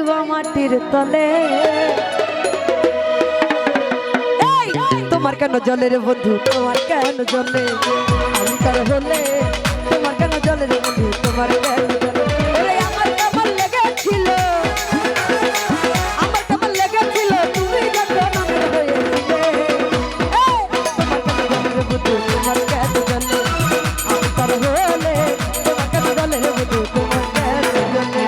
যাইব মাটির তলে। তোমার কেন জলে রে বন্ধু, তোমার কেন জলে, আমি তার হলে তোমার কেন জলে রে বন্ধু, তোমার কেন জলে। ওরে আমার কেমন লেগেছিল, আমার কেমন লেগেছিল তুমি যখন আমার হয়েছিলে। তোমার কেন জলে রে বন্ধু, তোমার কেন জলে, আমি তার হলে তোমার কেন জলে রে বন্ধু, তোমার কেন জলে।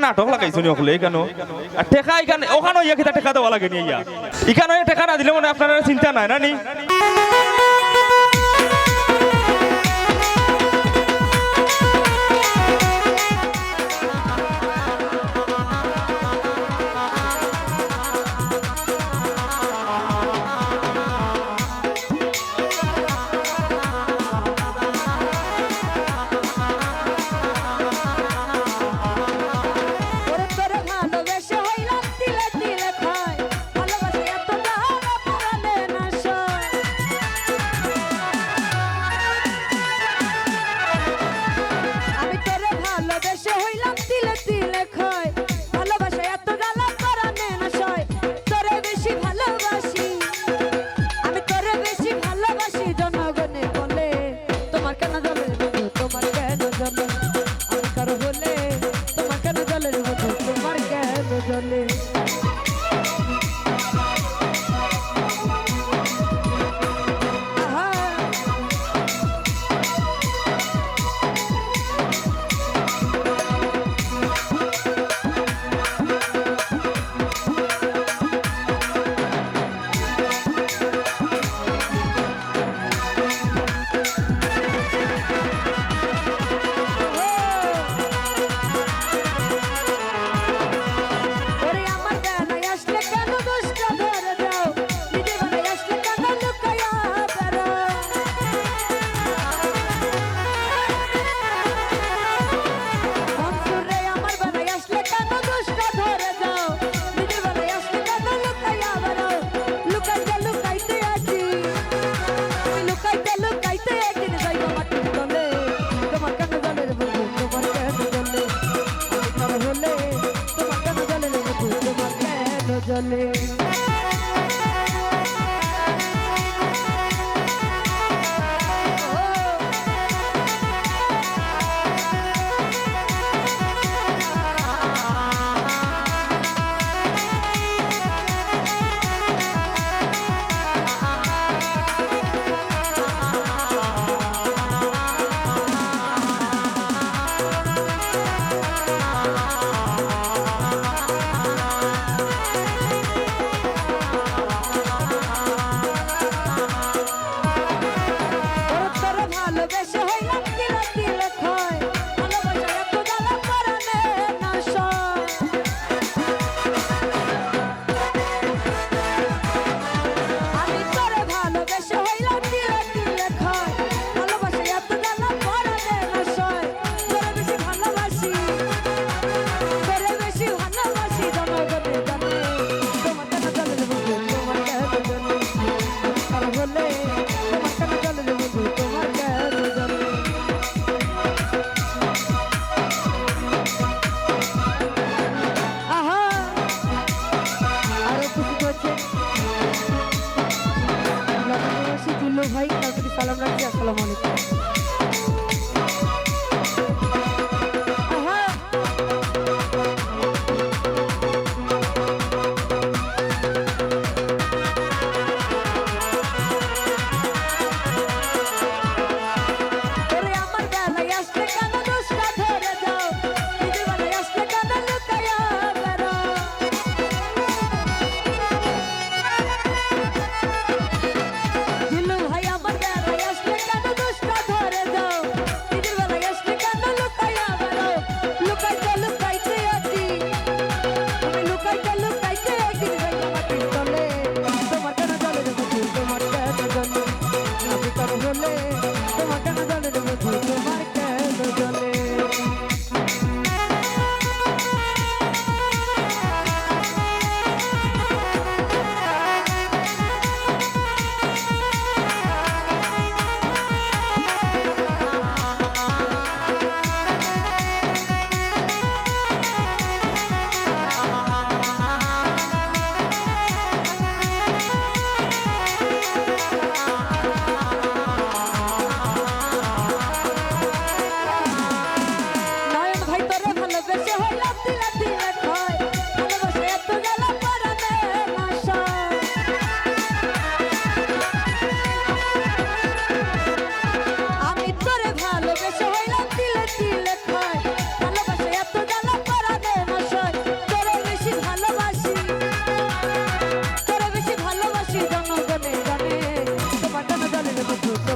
নাটক লাগাইছো নি ওগুলো কেন আর টেকা এখানে ওখানে ইয়া কিতা টেকা দেওয়া লাগে নি ইয়া এখানে টেকা না দিলে মনে আপনারা চিন্তা নাই না নি জলে ভাই কালকে সালাম রাখছি আসসালামু আলাইকুম ভাই আমার বেলা আসলে কেন দোষটা ধরে দাও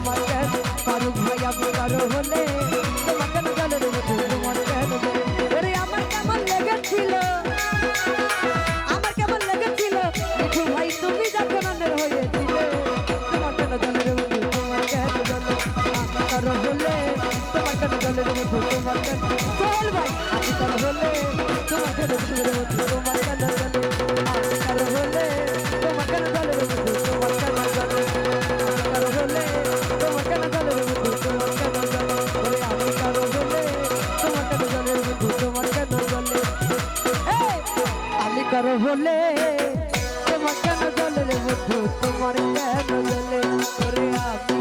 তোমার কেন ফারুক ভাই আমি কারো হলে তোমার কেন জলে রে বন্ধু তোমার কেন জলে ওরে আমার কেমন লেগেছিল মিঠু ভাই তুমি যখন অন্যের হয়েছিলে তোমার কেন জলে রে বন্ধু তোমার কেন জলে আমি কারো হলে তোমার কেন জলে রে বন্ধু তোমার কেন চল ভাই আমি কারো হলে তোমার কেন জলে রে বন্ধু তোমার কেন জলে আমি কারো হলে তোমার কেন জলে রে বন্ধু তোমার কেন জলে আমি কারো হলে তোমার কেন জলে রে বন্ধু তোমার কেন জলে ওরে আমি কারো হলে তোমার কেন জলে রে বন্ধু তোমার কেন জলে আমি কারো হলে তোমার কেন জলে রে বন্ধু তোমার কেন জলে ওরে আমি